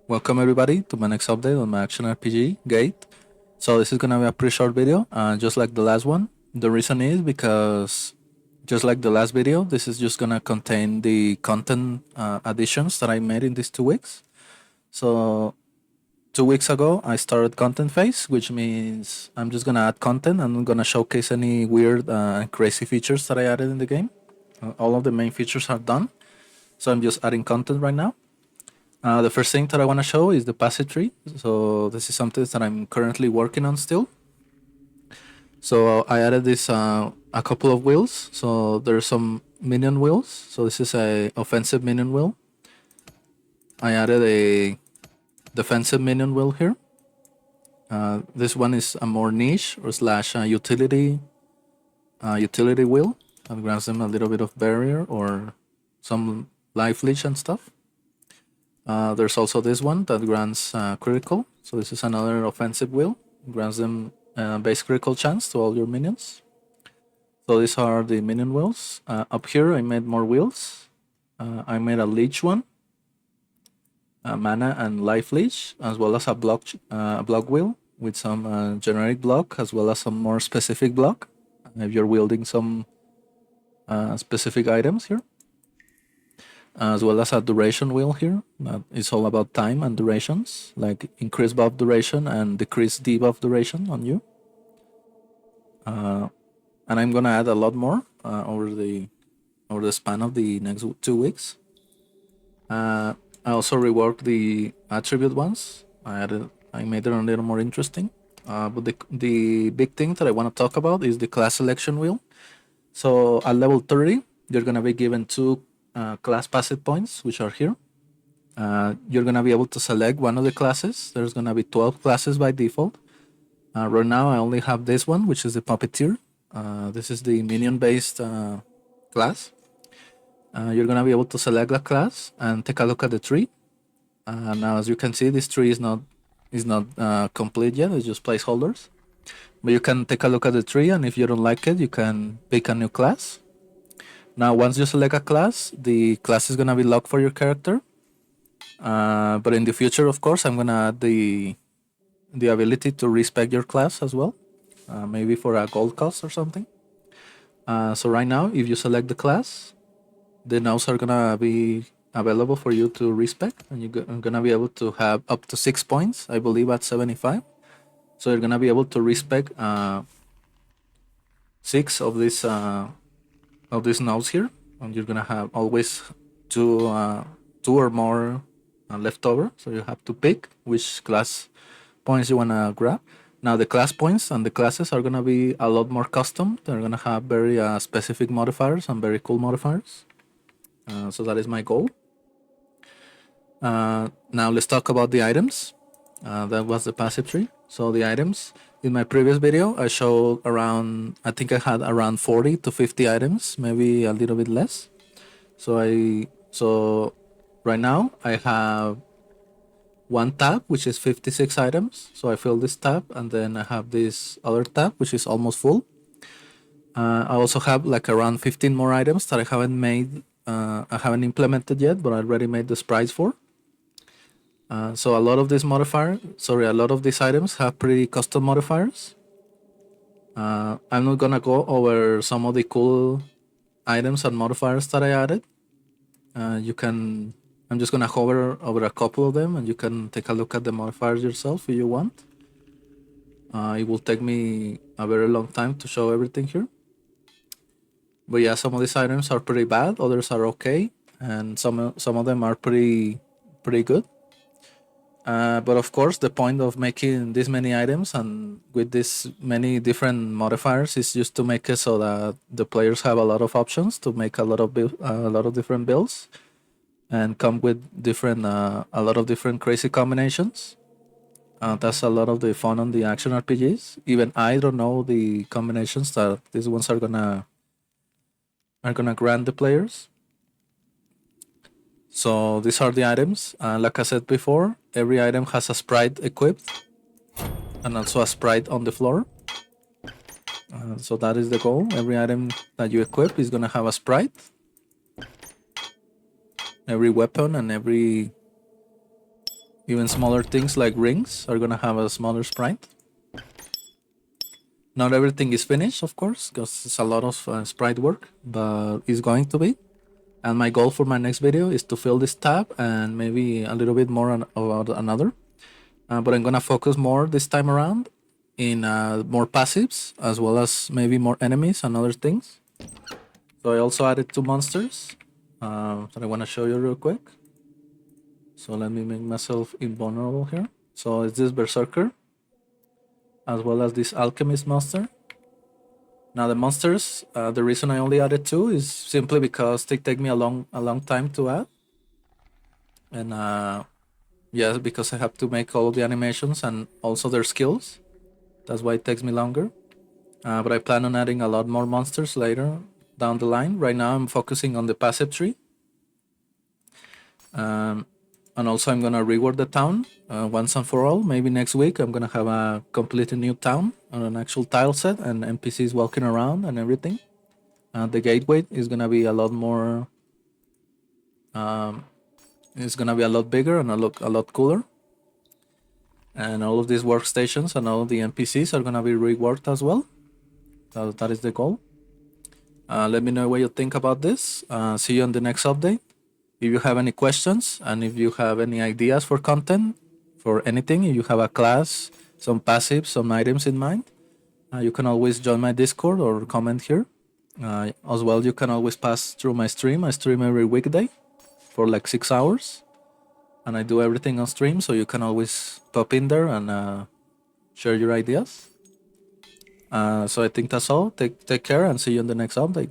Welcome everybody to my next update on my action RPG Gate. So this is gonna be a pretty short video, just like the last one. The reason is because just like the last video, this is just gonna contain the content additions that I made in these 2 weeks. So 2 weeks ago, I started content phase, which means I'm just gonna add content and I'm gonna showcase any weird and crazy features that I added in the game. All of the main features are done, so I'm just adding content right now. The first thing that I want to show is the passive tree. So this is something that I'm currently working on still. So I added this a couple of wheels. So there's some minion wheels. So this is a offensive minion wheel. I added a defensive minion wheel here. This one is a more niche or slash utility wheel that grants them a little bit of barrier or some life leech and stuff. There's also this one that grants critical. So this is another offensive wheel. Grants them base critical chance to all your minions. So these are the minion wheels. Up here I made more wheels. I made a leech one, mana and life leech, as well as a block wheel with some generic block, as well as some more specific block if you're wielding some specific items here, as well as a duration wheel here that is all about time and durations, like increase buff duration and decrease debuff duration on you. And I'm gonna add a lot more over the span of the next 2 weeks. I also reworked the attribute ones. I made it a little more interesting. But the big thing that I want to talk about is the class selection wheel. So at level 30, you're gonna be given 2 class passive points, which are here. You're gonna be able to select one of the classes. There's gonna be 12 classes by default. Right now, I only have this one, which is the puppeteer. This is the minion-based class. You're gonna be able to select a class and take a look at the tree. Now, as you can see, this tree is not complete yet. It's just placeholders. But you can take a look at the tree, and if you don't like it, you can pick a new class. Now, once you select a class, the class is gonna be locked for your character. But in the future, of course, I'm gonna add the ability to respec your class as well, maybe for a gold cost or something. So right now, if you select the class, the nodes are gonna be available for you to respec, and you're gonna be able to have up to 6 points, I believe, at 75. So you're gonna be able to respec 6 of these nodes here, and you're gonna have always two or more left over. So you have to pick which class points you wanna grab. Now the class points and the classes are gonna be a lot more custom. They're gonna have very specific modifiers and very cool modifiers. So that is my goal. Now let's talk about the items. That was the passive tree. So the items, in my previous video, I showed around, I think I had around 40 to 50 items, maybe a little bit less. So right now I have one tab, which is 56 items. So I fill this tab, and then I have this other tab, which is almost full. I also have like around 15 more items that I haven't made, I haven't implemented yet, but I already made the sprites for. So a lot of these items have pretty custom modifiers. I'm not gonna go over some of the cool items and modifiers that I added. I'm just gonna hover over a couple of them, and you can take a look at the modifiers yourself if you want. It will take me a very long time to show everything here. But yeah, some of these items are pretty bad, others are okay, and some of them are pretty good. But of course, the point of making this many items and with this many different modifiers is just to make it so that the players have a lot of options to make a lot of different builds and come with a lot of different crazy combinations. That's a lot of the fun on the action RPGs. Even I don't know the combinations that these ones are gonna grant the players. So these are the items. Like I said before, every item has a sprite equipped and also a sprite on the floor. So that is the goal. Every item that you equip is gonna have a sprite. Every weapon and every Even smaller things like rings are gonna have a smaller sprite. Not everything is finished, of course, because it's a lot of sprite work, but it's going to be. And my goal for my next video is to fill this tab and maybe a little bit more about another. But I'm gonna focus more this time around in more passives, as well as maybe more enemies and other things. So I also added 2 monsters that I want to show you real quick. So let me make myself invulnerable here. So it's this Berserker, as well as this Alchemist monster. Now the monsters, the reason I only added 2 is simply because they take me a long time to add. And yes, because I have to make all the animations and also their skills. That's why it takes me longer. But I plan on adding a lot more monsters later down the line. Right now I'm focusing on the passive tree. And also I'm gonna reward the town once and for all. Maybe next week I'm gonna have a completely new town on an actual tile set and NPCs walking around and everything. The gateway is gonna be a lot more. It's gonna be a lot bigger and a lot cooler. And all of these workstations and all the NPCs are gonna be reworked as well. That is the goal. Let me know what you think about this. See you on the next update. If you have any questions and if you have any ideas for content, for anything, if you have a class, some passives, some items in mind, you can always join my Discord or comment here. As well, you can always pass through my stream. I stream every weekday for like 6 hours. And I do everything on stream, so you can always pop in there and share your ideas. So I think that's all. Take care and see you in the next update.